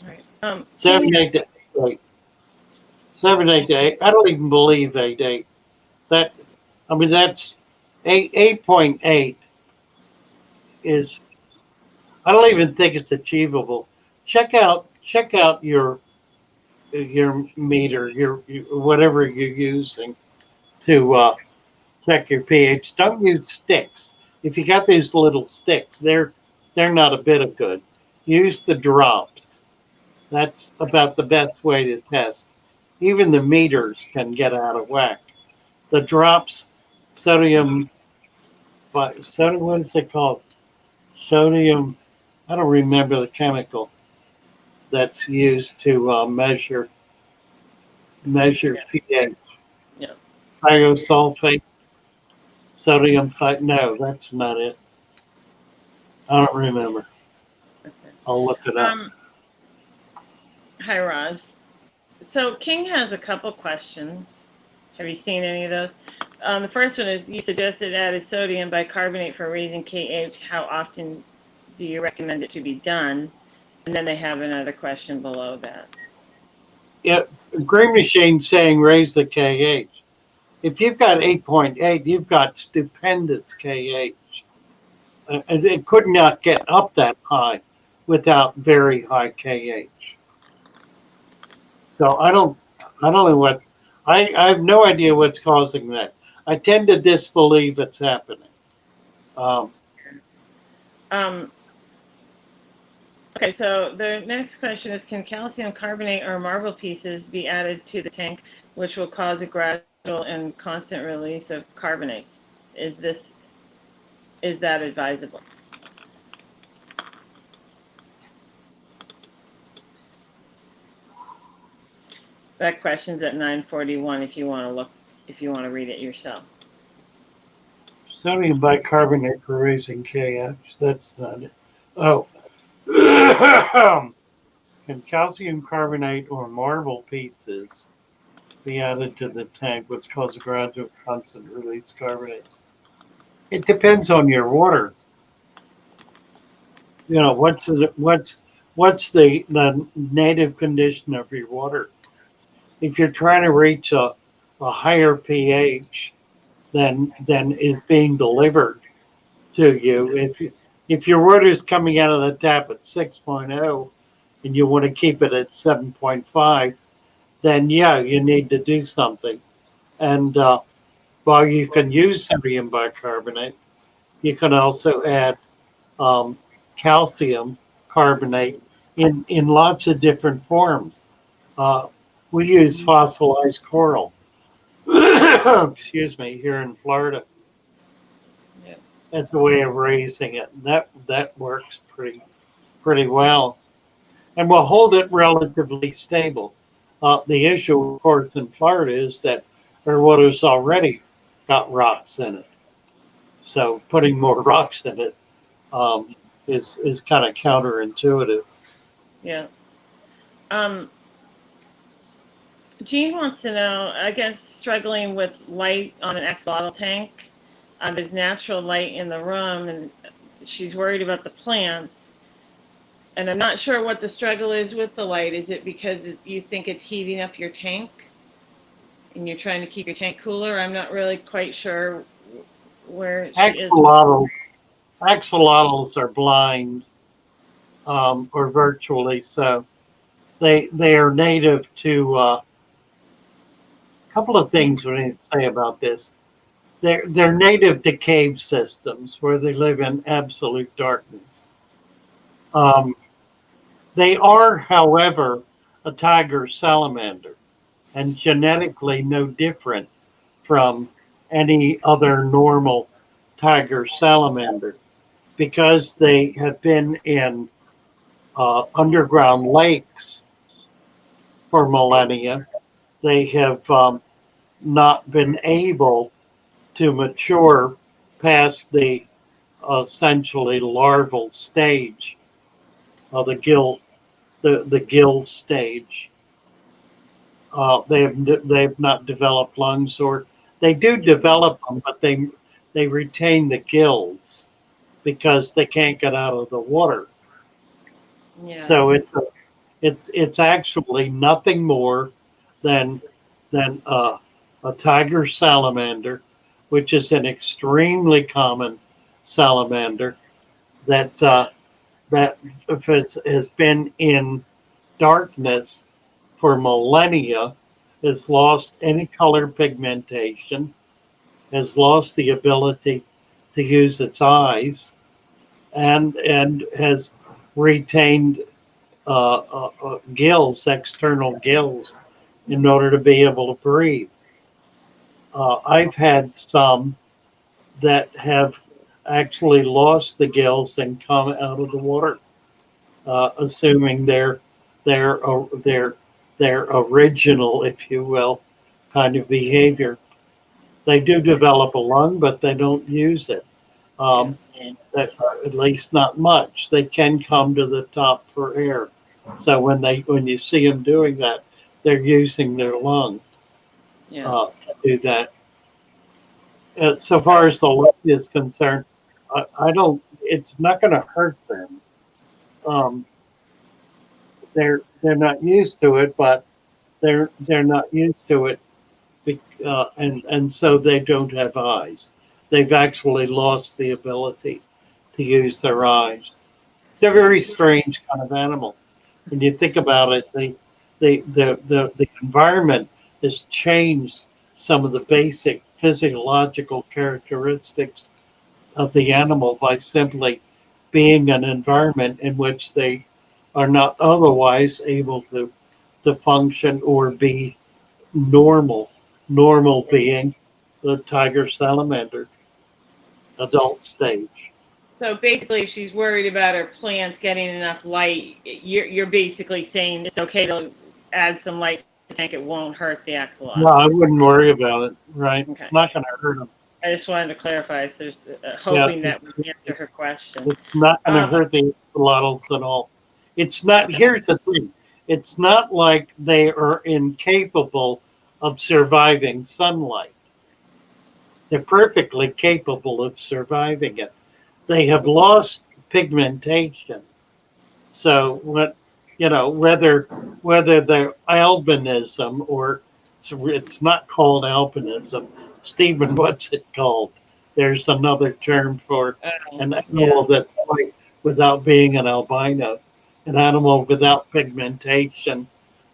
Speaker 2: Right.
Speaker 1: 7, 8 to 8. 7, 8 to 8. I don't even believe 8, 8. That's 8.8 is. I don't even think it's achievable. Check out your meter, your whatever you're using to check your pH. Don't use sticks. If you got these little sticks, they're not a bit of good. Use the drops. That's about the best way to test. Even the meters can get out of whack. The drops, sodium, what is it called? Sodium, I don't remember the chemical that's used to measure pH.
Speaker 2: Yeah.
Speaker 1: Thiosulfate, sodium, no, that's not it. I don't remember.
Speaker 2: Okay.
Speaker 1: I'll look it up.
Speaker 2: Hi, Roz. So King has a couple questions. Have you seen any of those? The first one is, you suggested added sodium bicarbonate for raising KH. How often do you recommend it to be done? And then they have another question below that.
Speaker 1: Yeah, Green Machine saying raise the KH. If you've got 8.8, you've got stupendous KH. It could not get up that high without very high KH. So I don't know what, I have no idea what's causing that. I tend to disbelieve it's happening.
Speaker 2: Okay, so the next question is, can calcium carbonate or marble pieces be added to the tank, which will cause a gradual and constant release of carbonates? Is that advisable? That question's at 941 if you want to read it yourself.
Speaker 1: Sodium bicarbonate for raising KH. That's not it. Oh. Can calcium carbonate or marble pieces be added to the tank, which cause a gradual constant release carbonates? It depends on your water. You know, what's the native condition of your water? If you're trying to reach a higher pH than is being delivered to you, if your water is coming out of the tap at 6.0 and you want to keep it at 7.5, then yeah, you need to do something. And while you can use sodium bicarbonate, you can also add calcium carbonate in lots of different forms. We use fossilized coral. excuse me, here in Florida.
Speaker 2: Yeah.
Speaker 1: As a way of raising it. That works pretty well, and will hold it relatively stable. The issue, of course, in Florida is that our water's already got rocks in it, so putting more rocks in it is kind of counterintuitive.
Speaker 2: Yeah. Jean wants to know, I guess, struggling with light on an axolotl tank. There's natural light in the room, and she's worried about the plants. And I'm not sure what the struggle is with the light. Is it because you think it's heating up your tank and you're trying to keep your tank cooler? I'm not really quite sure where she is.
Speaker 1: Axolotls are blind, or virtually so. They are native to a couple of things we need to say about this. They're native to cave systems where they live in absolute darkness. Um, they are, however, a tiger salamander, and genetically no different from any other normal tiger salamander because they have been in underground lakes for millennia. They have not been able to mature past the essentially larval stage of the gill stage. They've not developed lungs, or they do develop them, but they retain the gills because they can't get out of the water.
Speaker 2: Yeah.
Speaker 1: So it's actually nothing more than a tiger salamander, which is an extremely common salamander that that if it has been in darkness for millennia, has lost any color pigmentation, has lost the ability to use its eyes, and has retained gills, external gills, in order to be able to breathe. I've had some that have actually lost the gills and come out of the water, assuming their original, if you will, kind of behavior. They do develop a lung, but they don't use it. At least not much. They can come to the top for air. So when you see them doing that, they're using their lung to do that. So far as the lung is concerned, I don't. It's not going to hurt them. Um, they're not used to it, but they're not used to it, and so they don't have eyes. They've actually lost the ability to use their eyes. They're a very strange kind of animal. When you think about it, the environment has changed some of the basic physiological characteristics of the animal by simply being an environment in which they are not otherwise able to function or be normal. Normal being the tiger salamander adult stage.
Speaker 2: So basically, if she's worried about her plants getting enough light, you're basically saying it's okay to add some light to the tank. It won't hurt the axolotl.
Speaker 1: No, I wouldn't worry about it. Right? Okay. It's not going to hurt them.
Speaker 2: I just wanted to clarify, so hoping that would answer her question.
Speaker 1: It's not going to hurt the axolotls at all. It's not. Here's the thing. It's not like they are incapable of surviving sunlight. They're perfectly capable of surviving it. They have lost pigmentation. So what, whether they're albinism or it's not called albinism. Stephen, what's it called? There's another term for an animal that's white without being an albino, an animal without pigmentation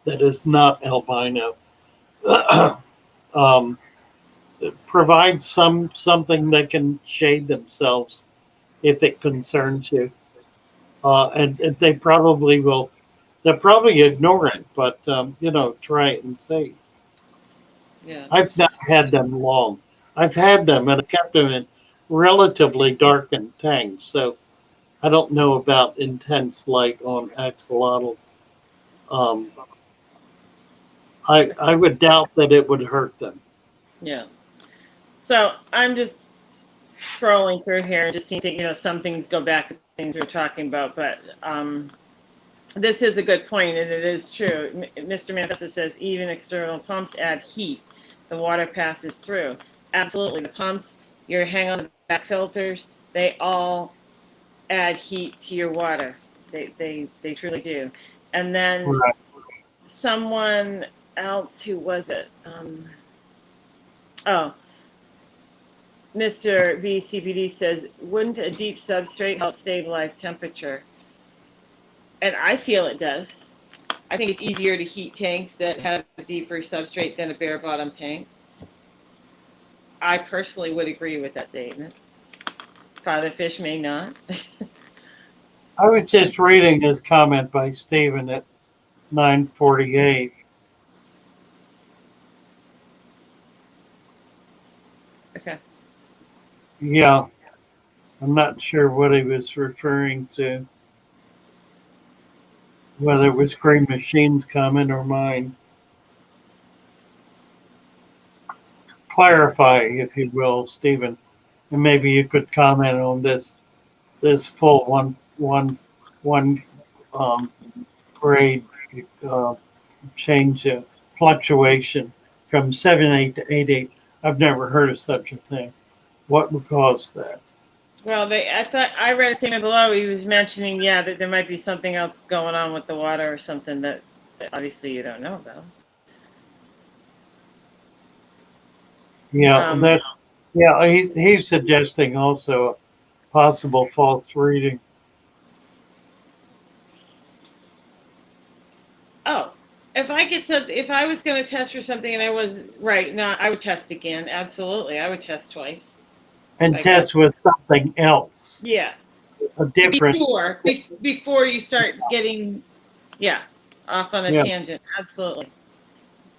Speaker 1: that is not albino. Provide something that can shade themselves if it concerns you, and they probably will. They'll probably ignore it, but try it and see.
Speaker 2: Yeah.
Speaker 1: I've not had them long. I've had them and I kept them in relatively darkened tanks. So I don't know about intense light on axolotls. Um, I would doubt that it would hurt them.
Speaker 2: Yeah. So I'm just scrolling through here and just seeing, some things go back to things we're talking about, but this is a good point, and it is true. Mr. Manifesto says even external pumps add heat. The water passes through. Absolutely, the pumps, your hang on the back filters, they all add heat to your water. They truly do. And then
Speaker 1: Right.
Speaker 2: someone else, who was it? Oh, Mr. VCPD says, wouldn't a deep substrate help stabilize temperature? And I feel it does. I think it's easier to heat tanks that have a deeper substrate than a bare bottom tank. I personally would agree with that statement. Father Fish may not.
Speaker 1: I was just reading his comment by Stephen at 9:48.
Speaker 2: Okay.
Speaker 1: Yeah, I'm not sure what he was referring to, whether it was Green Machine's comment or mine. Clarify, if you will, Stephen, and maybe you could comment on this full one um, grade uh, change fluctuation from 7.8 to 8.8. I've never heard of such a thing. What would cause that?
Speaker 2: Well, I thought I read a statement below. He was mentioning, that there might be something else going on with the water or something that obviously you don't know about.
Speaker 1: Yeah, that's yeah. He's suggesting also a possible false reading.
Speaker 2: Oh, if I was going to test for something and I was right, no, I would test again. Absolutely, I would test twice.
Speaker 1: And
Speaker 2: Like,
Speaker 1: test with something else,
Speaker 2: yeah,
Speaker 1: a different.
Speaker 2: before you start getting, off on a
Speaker 1: Yeah,
Speaker 2: tangent. Absolutely,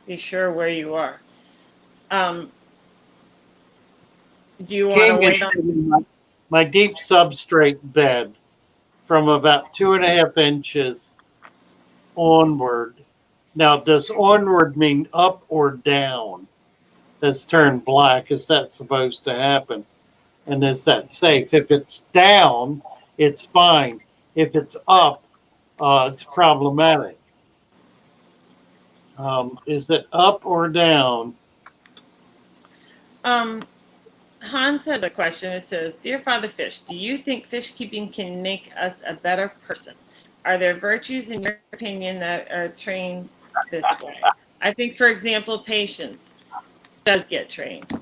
Speaker 2: be sure where you are. Do you want to
Speaker 1: King is
Speaker 2: wait on?
Speaker 1: my deep substrate bed from about 2.5 inches onward. Now, does onward mean up or down? That's turned black. Is that supposed to happen? And is that safe? If it's down, it's fine. If it's up, it's problematic. Is it up or down?
Speaker 2: Hans has a question. It says, "Dear Father Fish, do you think fish keeping can make us a better person? Are there virtues, in your opinion, that are trained this way? I think, for example, patience does get trained.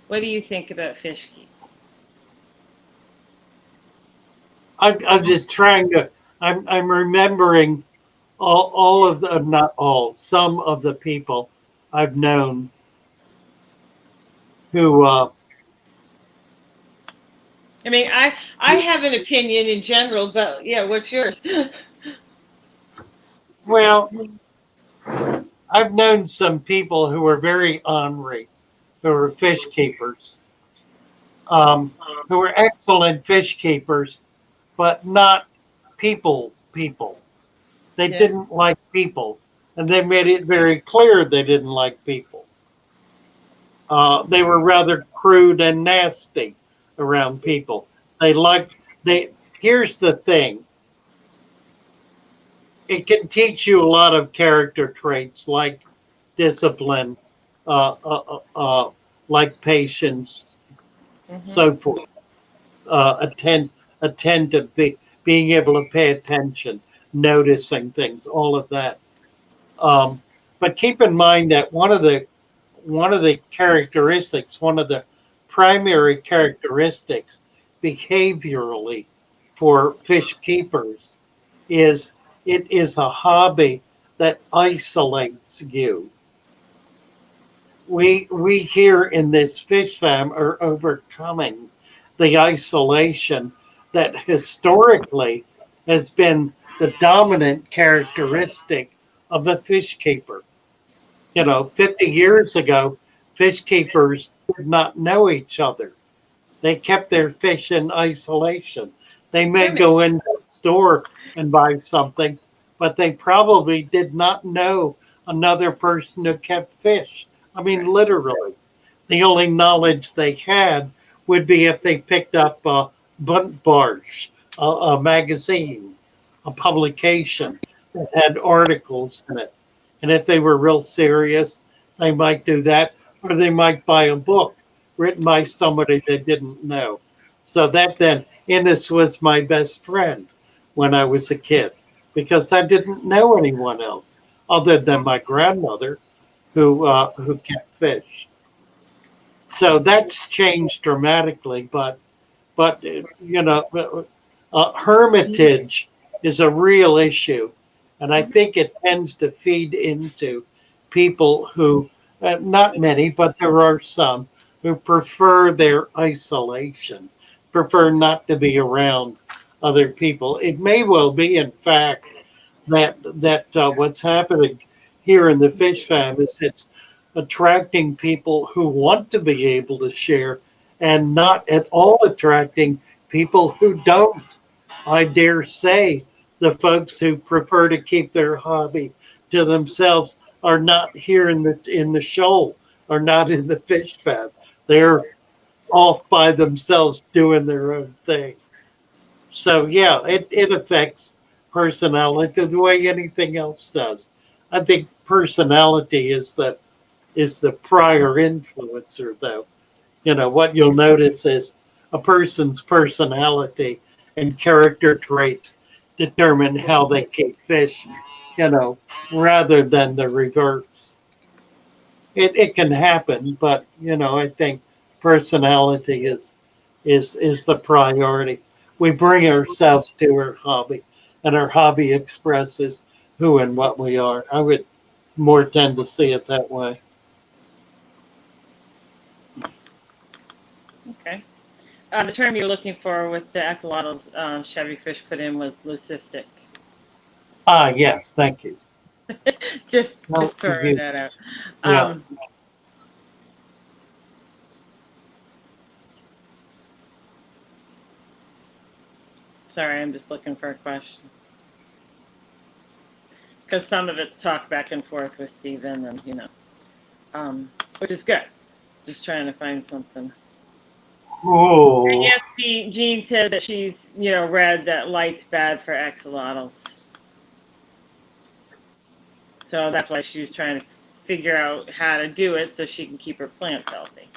Speaker 2: What do you think about fish keeping?"
Speaker 1: I'm just trying to. I'm remembering all of the, not all, some of the people I've known who
Speaker 2: I mean, I have an opinion in general, but what's yours?
Speaker 1: well, I've known some people who were very ornery, who were fish keepers, um, who were excellent fish keepers, but not people. They
Speaker 2: Yeah.
Speaker 1: didn't like people, and they made it very clear they didn't like people. They were rather crude and nasty around people. They liked they. Here's the thing: it can teach you a lot of character traits like discipline, uh, uh, uh, like patience,
Speaker 2: Mm-hmm.
Speaker 1: so forth. Attentive, being able to pay attention, noticing things, all of that. But keep in mind that one of the characteristics, one of the primary characteristics behaviorally for fish keepers is it is a hobby that isolates you. We here in this fish farm are overcoming the isolation that historically has been the dominant characteristic of a fish keeper. 50 years ago, fish keepers did not know each other. They kept their fish in isolation. They may go into a store and buy something, but they probably did not know another person who kept fish. I mean, literally. The only knowledge they had would be if they picked up a bunt barge, a magazine, a publication that had articles in it. And if they were real serious, they might do that, or they might buy a book written by somebody they didn't know. So that then, Innes was my best friend when I was a kid because I didn't know anyone else other than my grandmother who kept fish. So that's changed dramatically, but hermitage is a real issue, and I think it tends to feed into people who, not many, but there are some who prefer their isolation, prefer not to be around other people. It may well be, in fact, that what's happening here in the fish farm is it's attracting people who want to be able to share and not at all attracting people who don't. I dare say the folks who prefer to keep their hobby to themselves are not here in the shoal, are not in the fish fab. They're off by themselves doing their own thing. So yeah, it affects personality the way anything else does. I think personality is the prior influencer, though. What you'll notice is a person's personality and character traits determine how they keep fish, rather than the reverse. It can happen, but I think personality is the priority. We bring ourselves to our hobby, and our hobby expresses who and what we are. I would more tend to see it that way.
Speaker 2: Okay. The term you're looking for with the axolotls Chevy Fish put in was leucistic.
Speaker 1: Ah, yes, thank you.
Speaker 2: just throwing that out.
Speaker 1: Yeah.
Speaker 2: Sorry, I'm just looking for a question. Because some of it's talk back and forth with Stephen, and which is good. Just trying to find something.
Speaker 1: Oh.
Speaker 2: And yes, Jean says that she's read that light's bad for axolotls. So that's why she was trying to figure out how to do it so she can keep her plants healthy.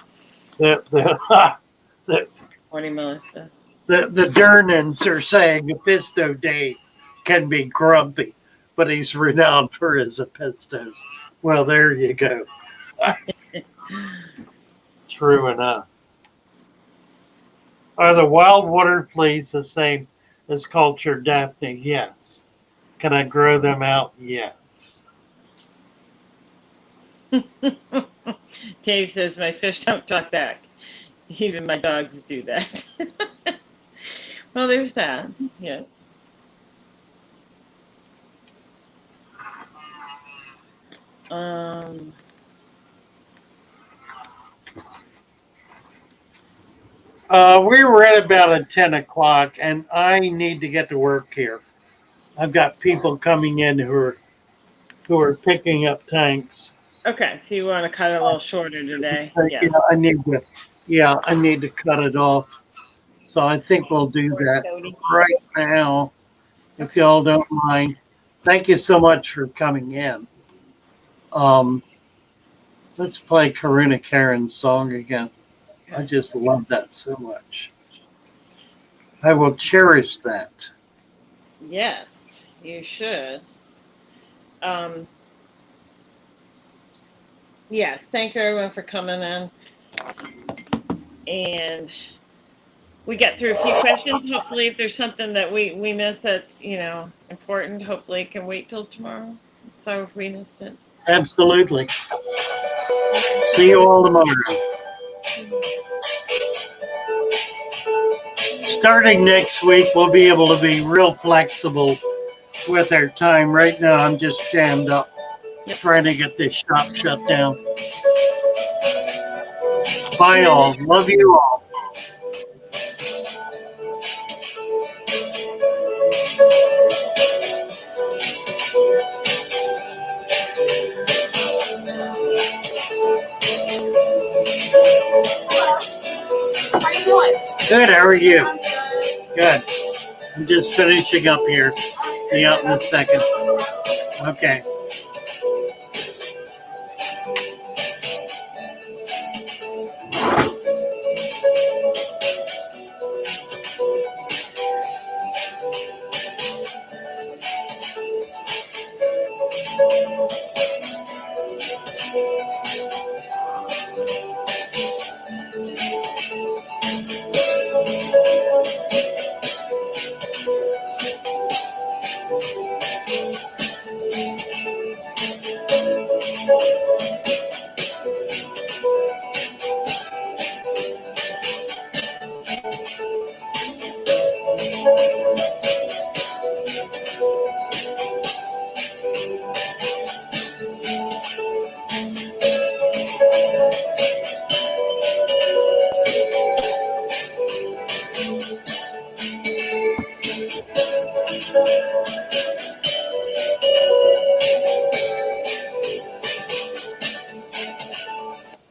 Speaker 2: Morning, Melissa.
Speaker 1: The Durnans are saying Episto Day can be grumpy, but he's renowned for his epistos. Well, there you go. True enough. Are the wild water fleas the same as cultured Daphne? Yes. Can I grow them out? Yes.
Speaker 2: Dave says, my fish don't talk back. Even my dogs do that. Well, there's that. Yeah.
Speaker 1: We were at about at 10 o'clock, and I need to get to work here. I've got people coming in who are picking up tanks.
Speaker 2: Okay, so you want to cut it a little shorter today?
Speaker 1: Yeah, I need to cut it off. So I think we'll do that right now, if y'all don't mind. Thank you so much for coming in. Let's play Karuna Karen's song again. I just love that so much. I will cherish that.
Speaker 2: Yes, you should. Yes, thank you everyone for coming in. And we get through a few questions. Hopefully, if there's something that we missed that's important, hopefully it can wait till tomorrow. Sorry if we missed it.
Speaker 1: Absolutely. See you all tomorrow. Starting next week, we'll be able to be real flexible with our time. Right now, I'm just jammed up. trying to get this shop shut down. Bye, all. Love you all.
Speaker 4: How are you doing?
Speaker 1: Good. How are you? Good. I'm just finishing up here. Be out in a second. Okay.